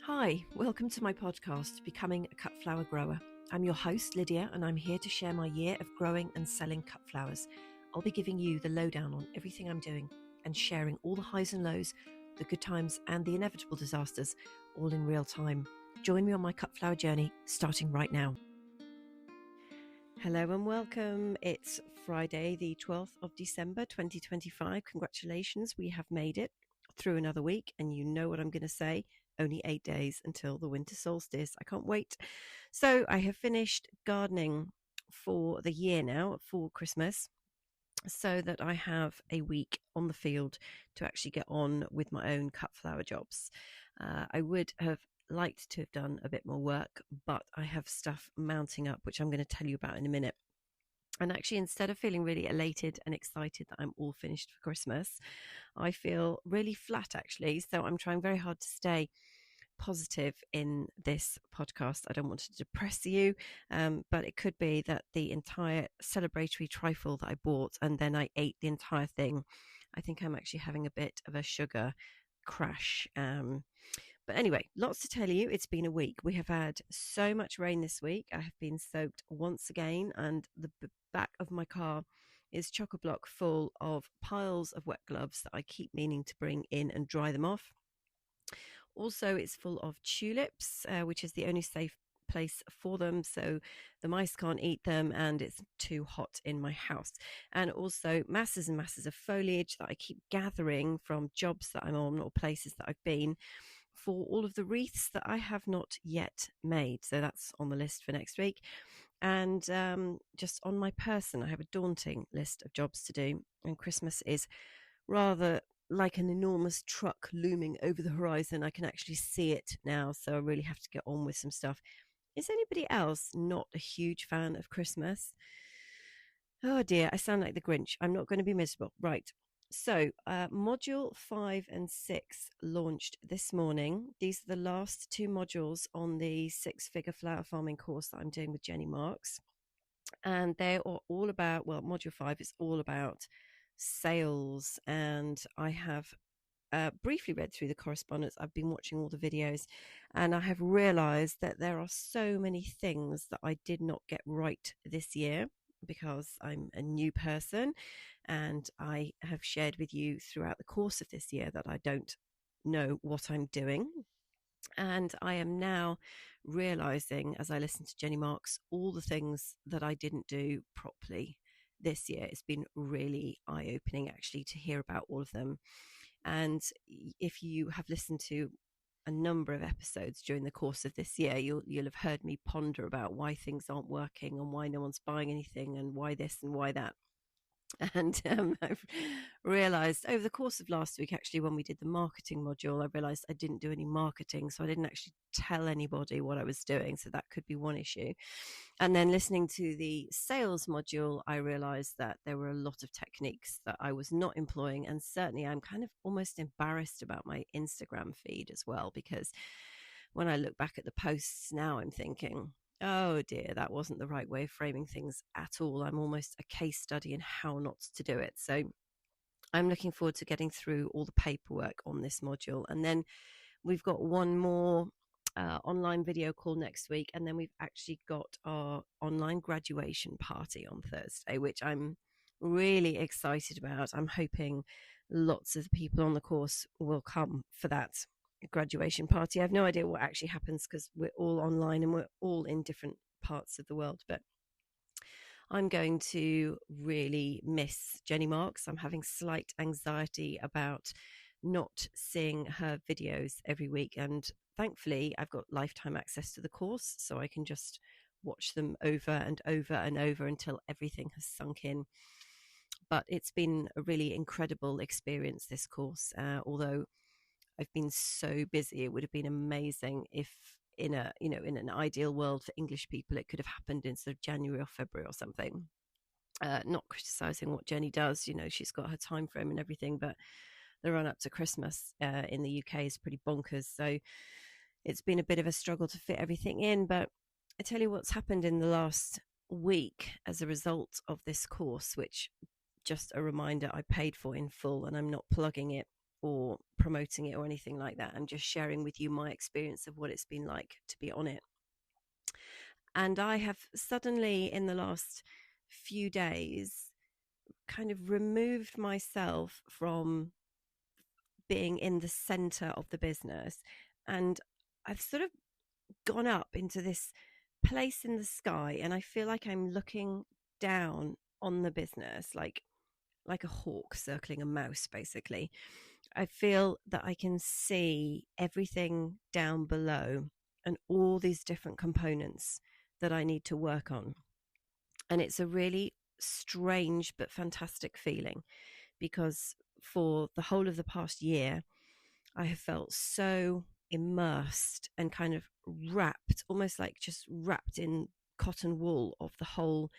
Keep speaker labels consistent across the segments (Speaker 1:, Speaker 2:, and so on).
Speaker 1: Hi, welcome to my podcast, Becoming a Cut Flower Grower. I'm your host, Lydia, and I'm here to share my year of growing and selling cut flowers. I'll be giving you the lowdown on everything I'm doing and sharing all the highs and lows, the good times and the inevitable disasters, all in real time. Join me on my cut flower journey, starting right now. Hello and welcome. It's Friday, the 12th of December, 2025. Congratulations, we have made it through another week, and you know what I'm going to say. Only 8 days until the winter solstice. I can't wait. So I have finished gardening for the year now, for Christmas, so that I have a week on the field to actually get on with my own cut flower jobs. I would have liked to have done a bit more work, but I have stuff mounting up, which I'm going to tell you about in a minute. And actually, instead of feeling really elated and excited that I'm all finished for Christmas, I feel really flat, actually. So I'm trying very hard to stay positive in this podcast. I don't want to depress you, but it could be that the entire celebratory trifle that I bought and then I ate the entire thing. I think I'm actually having a bit of a sugar crash. But anyway, lots to tell you. It's been a week. We have had so much rain this week. I have been soaked once again, and the back of my car is chock-a-block full of piles of wet gloves that I keep meaning to bring in and dry them off. Also, it's full of tulips, which is the only safe place for them, so the mice can't eat them and it's too hot in my house. And also masses and masses of foliage that I keep gathering from jobs that I'm on or places that I've been for all of the wreaths that I have not yet made. So that's on the list for next week. And just on my person, I have a daunting list of jobs to do, and Christmas is rather like an enormous truck looming over the horizon. I can actually see it now, so I really have to get on with some stuff. Is anybody else not a huge fan of Christmas? Oh dear, I sound like the Grinch. I'm not going to be miserable. Right. So module 5 and 6 launched this morning. These are the last two modules on the 6-figure flower farming course that I'm doing with Jenny Marks. And they are all about, well, module 5 is all about sales. And I have briefly read through the correspondence. I've been watching all the videos, and I have realized that there are so many things that I did not get right this year because I'm a new person, and I have shared with you throughout the course of this year that I don't know what I'm doing. And I am now realizing, as I listen to Jenny Marks, all the things that I didn't do properly this year. It's been really eye-opening, actually, to hear about all of them. And if you have listened to a number of episodes during the course of this year, you'll have heard me ponder about why things aren't working and why no one's buying anything and why this and why that. And I've realized over the course of last week, actually, when we did the marketing module, I realized I didn't do any marketing. So I didn't actually tell anybody what I was doing. So that could be one issue. And then listening to the sales module, I realized that there were a lot of techniques that I was not employing. And certainly I'm kind of almost embarrassed about my Instagram feed as well, because when I look back at the posts now, I'm thinking, oh dear, that wasn't the right way of framing things at all. I'm almost a case study in how not to do it. So I'm looking forward to getting through all the paperwork on this module. And then we've got one more online video call next week. And then we've actually got our online graduation party on Thursday, which I'm really excited about. I'm hoping lots of people on the course will come for that graduation party. I have no idea what actually happens because we're all online and we're all in different parts of the world, but I'm going to really miss Jenny Marks. I'm having slight anxiety about not seeing her videos every week, and thankfully I've got lifetime access to the course, so I can just watch them over and over and over until everything has sunk in. But it's been a really incredible experience, this course, although I've been so busy. It would have been amazing if in an ideal world for English people, it could have happened in sort of January or February or something. Not criticizing what Jenny does, she's got her time frame and everything, but the run up to Christmas in the UK is pretty bonkers. So it's been a bit of a struggle to fit everything in. But I tell you what's happened in the last week as a result of this course, which, just a reminder, I paid for in full and I'm not plugging it or promoting it or anything like that. I'm just sharing with you my experience of what it's been like to be on it. And I have suddenly, in the last few days, kind of removed myself from being in the center of the business. And I've sort of gone up into this place in the sky, and I feel like I'm looking down on the business, like a hawk circling a mouse, basically. I feel that I can see everything down below and all these different components that I need to work on. And it's a really strange but fantastic feeling, because for the whole of the past year, I have felt so immersed and kind of wrapped, almost like just wrapped in cotton wool of the whole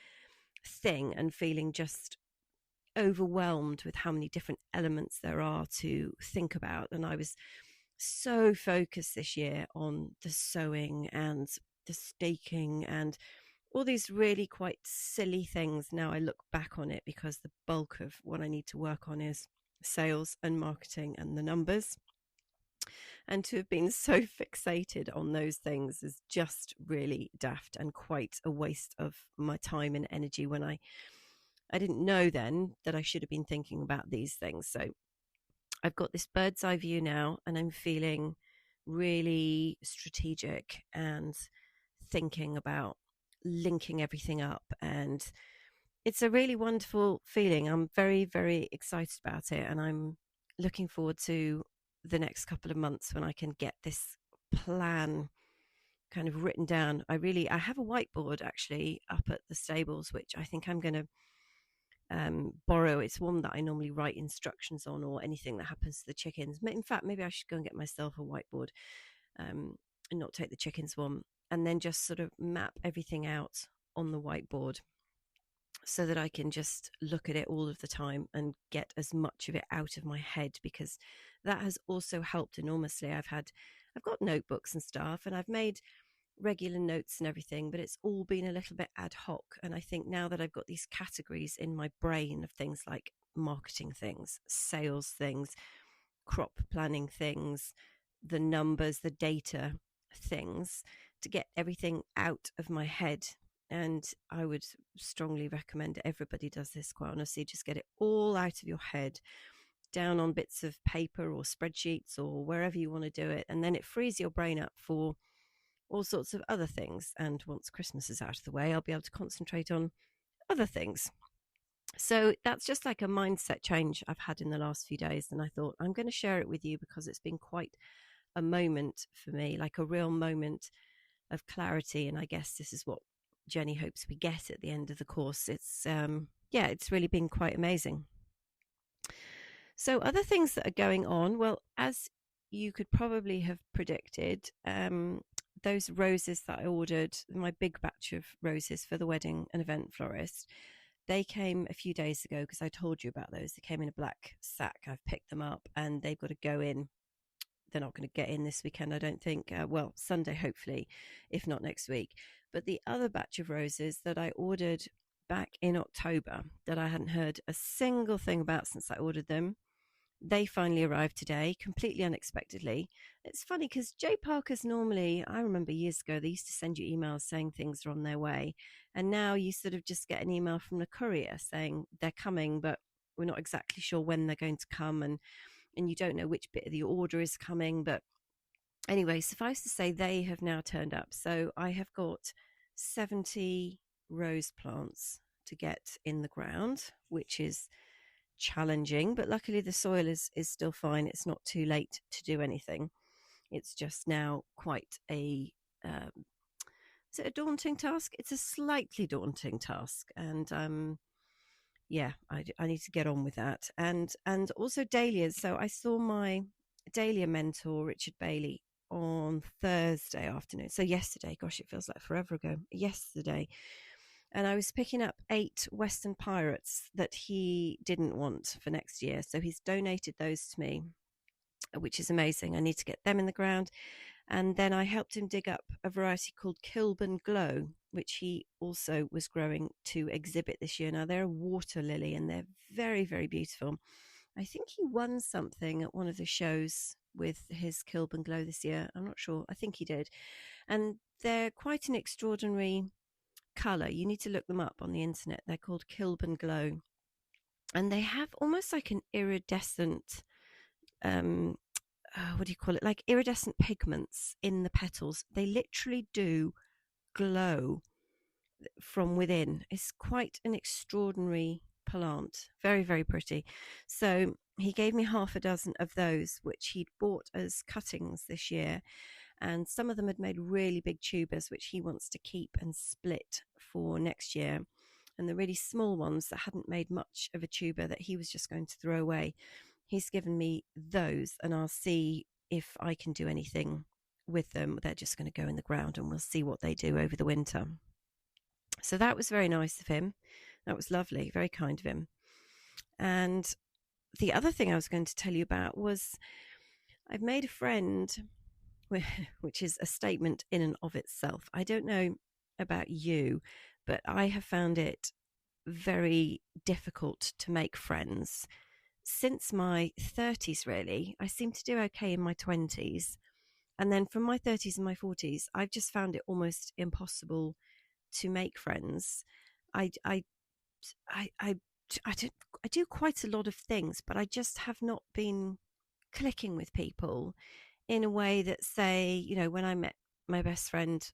Speaker 1: thing, and feeling just overwhelmed with how many different elements there are to think about. And I was so focused this year on the sewing and the staking and all these really quite silly things. Now I look back on it, because the bulk of what I need to work on is sales and marketing and the numbers. And to have been so fixated on those things is just really daft and quite a waste of my time and energy, when I didn't know then that I should have been thinking about these things. So I've got this bird's eye view now, and I'm feeling really strategic and thinking about linking everything up. And it's a really wonderful feeling. I'm very, very excited about it. And I'm looking forward to the next couple of months when I can get this plan kind of written down. I have a whiteboard actually up at the stables, which I think I'm going to borrow. It's one that I normally write instructions on, or anything that happens to the chickens. In fact, maybe I should go and get myself a whiteboard, and not take the chickens one, and then just sort of map everything out on the whiteboard, so that I can just look at it all of the time and get as much of it out of my head, because that has also helped enormously. I've got notebooks and stuff, and I've made regular notes and everything, but it's all been a little bit ad hoc. And I think now that I've got these categories in my brain of things like marketing things, sales things, crop planning things, the numbers, the data things, to get everything out of my head. And I would strongly recommend everybody does this, quite honestly. Just get it all out of your head, down on bits of paper or spreadsheets or wherever you want to do it. And then it frees your brain up for all sorts of other things. And once Christmas is out of the way, I'll be able to concentrate on other things. So that's just like a mindset change I've had in the last few days. And I thought I'm going to share it with you, because it's been quite a moment for me, like a real moment of clarity. And I guess this is what Jenny hopes we get at the end of the course. It's it's really been quite amazing. So other things that are going on, well, as you could probably have predicted, those roses that I ordered, my big batch of roses for the wedding and event florist, they came a few days ago, because I told you about those. They came in a black sack. I've picked them up, and they've got to go in. They're not going to get in this weekend, I don't think. Sunday, hopefully, if not next week. But the other batch of roses that I ordered back in October, that I hadn't heard a single thing about since I ordered them, they finally arrived today, completely unexpectedly. It's funny, because J. Parker's normally, I remember years ago, they used to send you emails saying things are on their way. And now you sort of just get an email from the courier saying they're coming, but we're not exactly sure when they're going to come. And you don't know which bit of the order is coming. But anyway, suffice to say, they have now turned up. So I have got 70 rose plants to get in the ground, which is challenging, but luckily the soil is still fine. It's not too late to do anything. It's just now quite a is it a daunting task? It's a slightly daunting task, and I need to get on with that. And also dahlias. So I saw my dahlia mentor Richard Bailey on Thursday afternoon, so yesterday. Gosh, it feels like forever ago. Yesterday. And I was picking up 8 Weston Pirates that he didn't want for next year. So he's donated those to me, which is amazing. I need to get them in the ground. And then I helped him dig up a variety called Kilburn Glow, which he also was growing to exhibit this year. Now, they're a water lily, and they're very, very beautiful. I think he won something at one of the shows with his Kilburn Glow this year. I'm not sure. I think he did. And they're quite an extraordinary colour. You need to look them up on the internet. They're called Kilburn Glow. And they have almost like an iridescent, what do you call it? Like iridescent pigments in the petals. They literally do glow from within. It's quite an extraordinary plant. Very, very pretty. So he gave me half a dozen of those, which he'd bought as cuttings this year. And some of them had made really big tubers, which he wants to keep and split for next year. And the really small ones that hadn't made much of a tuber that he was just going to throw away, he's given me those, and I'll see if I can do anything with them. They're just going to go in the ground and we'll see what they do over the winter. So that was very nice of him. That was lovely, very kind of him. And the other thing I was going to tell you about was I've made a friend, which is a statement in and of itself. I don't know about you, but I have found it very difficult to make friends since my 30s, really. I seem to do okay in my 20s. And then from my 30s and my 40s, I've just found it almost impossible to make friends. I do quite a lot of things, but I just have not been clicking with people in a way that, say, you know, when I met my best friend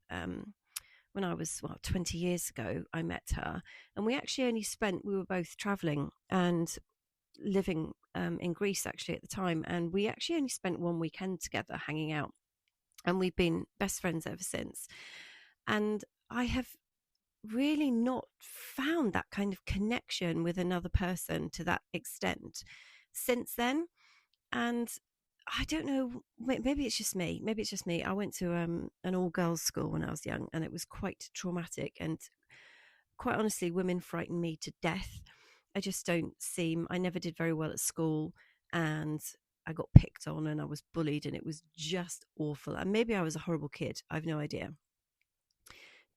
Speaker 1: when I was 20 years ago, I met her, and we were both traveling and living in Greece actually at the time, and we actually only spent one weekend together hanging out, and we've been best friends ever since. And I have really not found that kind of connection with another person to that extent since then. And I don't know, maybe it's just me. I went to an all-girls school when I was young, and it was quite traumatic. And quite honestly, women frighten me to death. I never did very well at school, and I got picked on and I was bullied, and it was just awful. And maybe I was a horrible kid. I've no idea.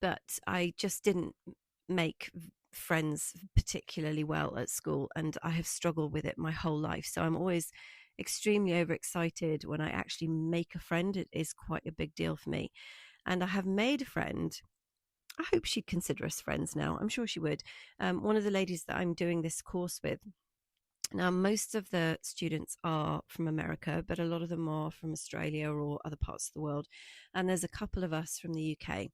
Speaker 1: But I just didn't make friends particularly well at school, and I have struggled with it my whole life. So I'm always extremely overexcited when I actually make a friend. It is quite a big deal for me. And I have made a friend. I hope she'd consider us friends now. I'm sure she would. One of the ladies that I'm doing this course with. Now, most of the students are from America, but a lot of them are from Australia or other parts of the world. And there's a couple of us from the UK.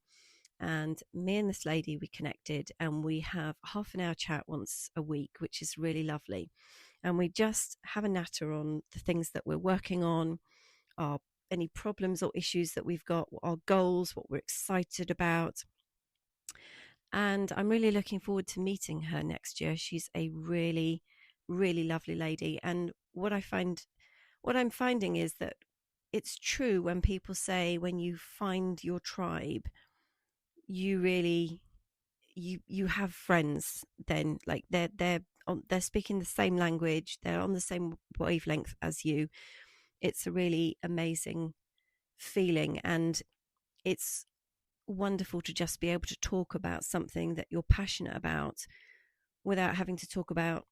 Speaker 1: And me and this lady, we connected, and we have half an hour chat once a week, which is really lovely. And we just have a natter on the things that we're working on, any problems or issues that we've got, our goals, what we're excited about. And I'm really looking forward to meeting her next year. She's a really, really lovely lady. And what I'm finding is that it's true when people say when you find your tribe, you really you have friends then, like they're speaking the same language, they're on the same wavelength as you. It's a really amazing feeling, and it's wonderful to just be able to talk about something that you're passionate about without having to talk about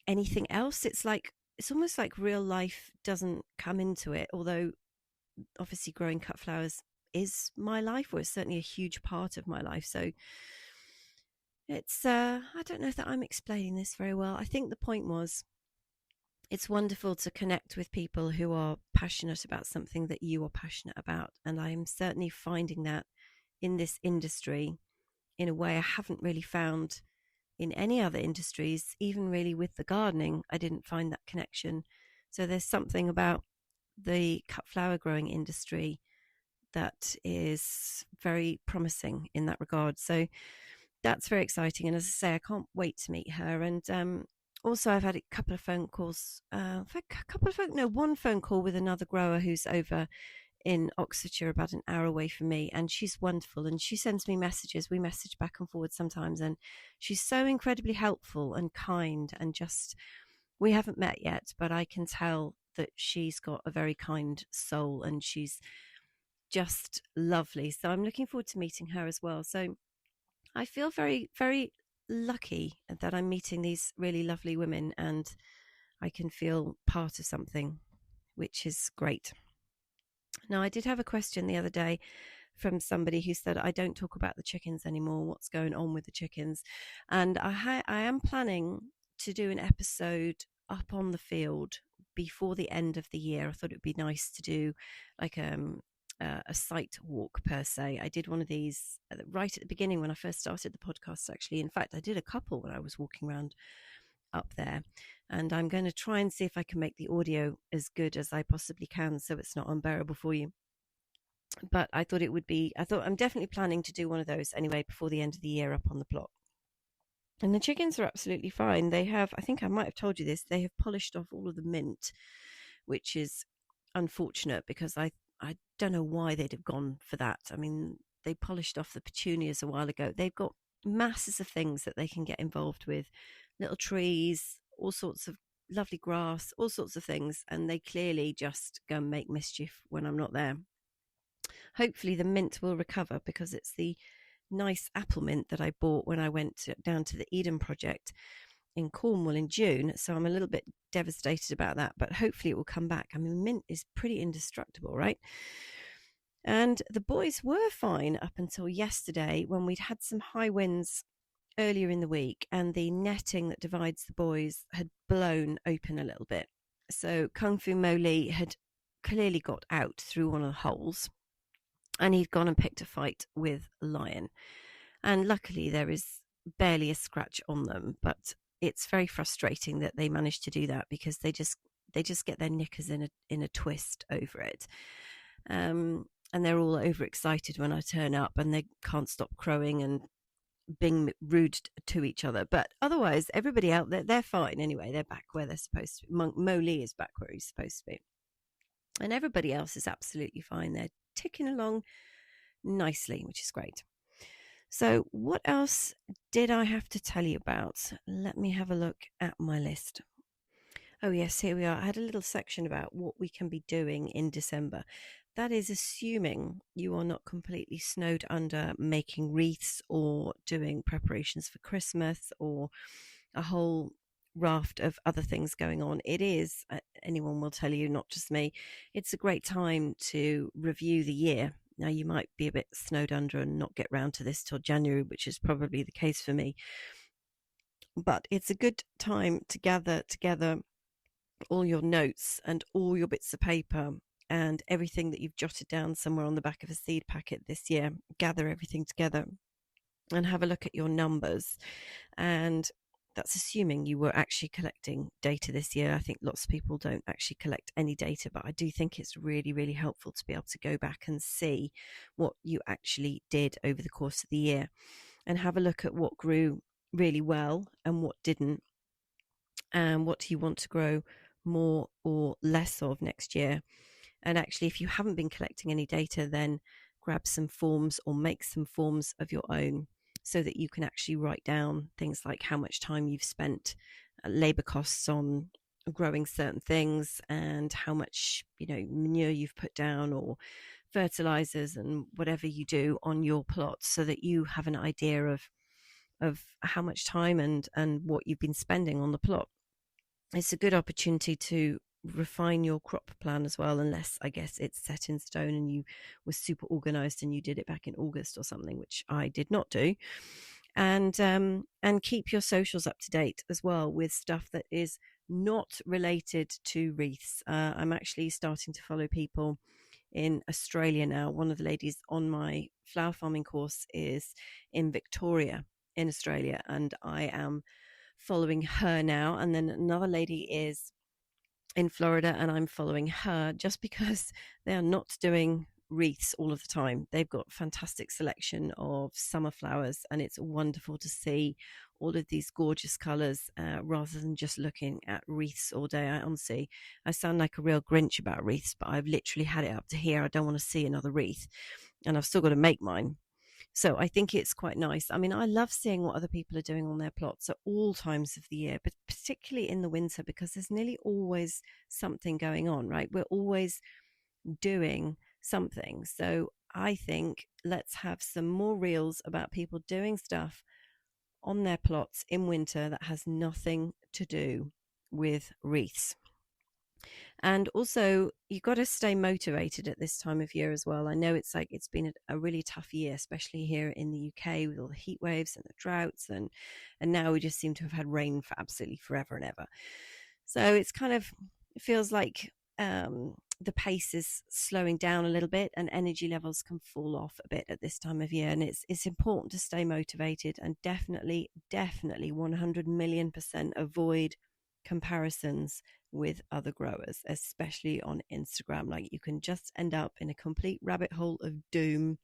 Speaker 1: anything else. It's almost like real life doesn't come into it, although obviously growing cut flowers is my life, or it's certainly a huge part of my life. So it's I don't know that I'm explaining this very well. I think the point was, it's wonderful to connect with people who are passionate about something that you are passionate about, and I am certainly finding that in this industry in a way I haven't really found in any other industries. Even really with the gardening, I didn't find that connection. So there's something about the cut flower growing industry that is very promising in that regard. So that's very exciting. And as I say, I can't wait to meet her. And also I've had a couple of phone calls, one phone call with another grower who's over in Oxfordshire, about an hour away from me, and she's wonderful, and she sends me messages. We message back and forward sometimes, and she's so incredibly helpful and kind, and just, we haven't met yet, but I can tell that she's got a very kind soul, and she's just lovely. So I'm looking forward to meeting her as well. So I feel very, very lucky that I'm meeting these really lovely women, and I can feel part of something, which is great. Now, I did have a question the other day from somebody who said, I don't talk about the chickens anymore. What's going on with the chickens? And I am planning to do an episode up on the field before the end of the year. I thought it would be nice to do like a site walk per se. I did one of these right at the beginning when I first started the podcast, actually. In fact, I did a couple when I was walking around up there. And I'm going to try and see if I can make the audio as good as I possibly can so it's not unbearable for you. But I thought I'm definitely planning to do one of those anyway before the end of the year up on the plot. And the chickens are absolutely fine. They have, I think I might have told you this, they have polished off all of the mint, which is unfortunate because I don't know why they'd have gone for that. I mean, they polished off the petunias a while ago. They've got masses of things that they can get involved with, little trees, all sorts of lovely grass, all sorts of things, and they clearly just go and make mischief when I'm not there. Hopefully the mint will recover because it's the nice apple mint that I bought when I went down to the Eden project in Cornwall in June. So I'm a little bit devastated about that, but hopefully it will come back. I mean, mint is pretty indestructible, right? And the boys were fine up until yesterday when we'd had some high winds earlier in the week and the netting that divides the boys had blown open a little bit. So Kung Fu Moli had clearly got out through one of the holes, and he'd gone and picked a fight with a lion. And luckily there is barely a scratch on them, but it's very frustrating that they managed to do that because they just get their knickers in a twist over it. And they're all overexcited when I turn up, and they can't stop crowing and being rude to each other. But otherwise, everybody out there, they're fine anyway. They're back where they're supposed to be. Moli is back where he's supposed to be. And everybody else is absolutely fine. They're ticking along nicely, which is great. So what else did I have to tell you about? Let me have a look at my list. Oh yes, here we are. I had a little section about what we can be doing in December. That is assuming you are not completely snowed under making wreaths or doing preparations for Christmas or a whole raft of other things going on. It is, anyone will tell you, not just me, it's a great time to review the year. Now, you might be a bit snowed under and not get round to this till January, which is probably the case for me. But it's a good time to gather together all your notes and all your bits of paper and everything that you've jotted down somewhere on the back of a seed packet this year. Gather everything together and have a look at your numbers. And that's assuming you were actually collecting data this year. I think lots of people don't actually collect any data, but I do think it's really, really helpful to be able to go back and see what you actually did over the course of the year and have a look at what grew really well and what didn't, and what do you want to grow more or less of next year. And actually, if you haven't been collecting any data, then grab some forms or make some forms of your own so that you can actually write down things like how much time you've spent, labor costs on growing certain things, and how much manure you've put down or fertilizers and whatever you do on your plot, so that you have an idea of how much time and what you've been spending on the plot. It's a good opportunity to refine your crop plan as well, unless I guess it's set in stone and you were super organized and you did it back in August or something, which I did not do. And keep your socials up to date as well with stuff that is not related to wreaths. I'm actually starting to follow people in Australia now. One of the ladies on my flower farming course is in Victoria in Australia, and I am following her now. And then another lady is in Florida, and I'm following her just because they are not doing wreaths all of the time. They've got fantastic selection of summer flowers, and it's wonderful to see all of these gorgeous colors rather than just looking at wreaths all day. Honestly, I sound like a real Grinch about wreaths, but I've literally had it up to here. I don't want to see another wreath, and I've still got to make mine. So I think it's quite nice. I mean, I love seeing what other people are doing on their plots at all times of the year, but particularly in the winter, because there's nearly always something going on, right? We're always doing something. So I think let's have some more reels about people doing stuff on their plots in winter that has nothing to do with wreaths. And also, you've got to stay motivated at this time of year as well. I know it's been a really tough year, especially here in the UK with all the heat waves and the droughts, and now we just seem to have had rain for absolutely forever and ever. So it feels like the pace is slowing down a little bit, and energy levels can fall off a bit at this time of year. And it's important to stay motivated, and definitely 100,000,000% avoid comparisons with other growers, especially on Instagram. Like, you can just end up in a complete rabbit hole of doom.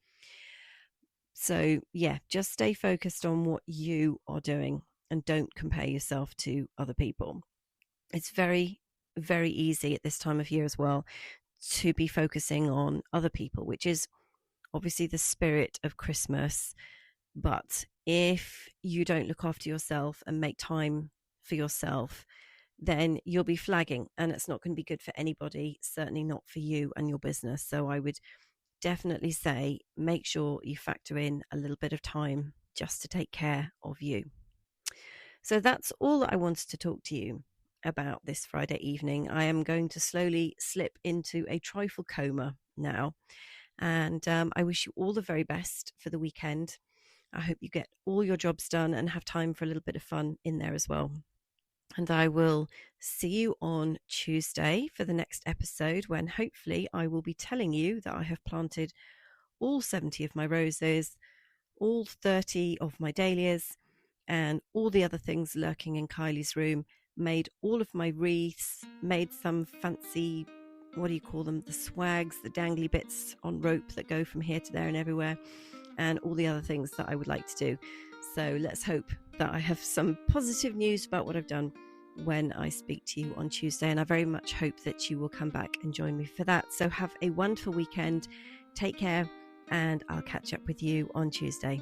Speaker 1: So yeah, just stay focused on what you are doing and don't compare yourself to other people. It's very, very easy at this time of year as well to be focusing on other people, which is obviously the spirit of Christmas. But if you don't look after yourself and make time for yourself, then you'll be flagging, and it's not going to be good for anybody, certainly not for you and your business. So I would definitely say make sure you factor in a little bit of time just to take care of you. So that's all that I wanted to talk to you about this Friday evening. I am going to slowly slip into a trifle coma now, and I wish you all the very best for the weekend. I hope you get all your jobs done and have time for a little bit of fun in there as well. And I will see you on Tuesday for the next episode, when hopefully I will be telling you that I have planted all 70 of my roses, all 30 of my dahlias, and all the other things lurking in Kylie's room, made all of my wreaths, made some fancy, what do you call them, the swags, the dangly bits on rope that go from here to there and everywhere, and all the other things that I would like to do. So let's hope that I have some positive news about what I've done when I speak to you on Tuesday. And I very much hope that you will come back and join me for that. So have a wonderful weekend. Take care, and I'll catch up with you on Tuesday.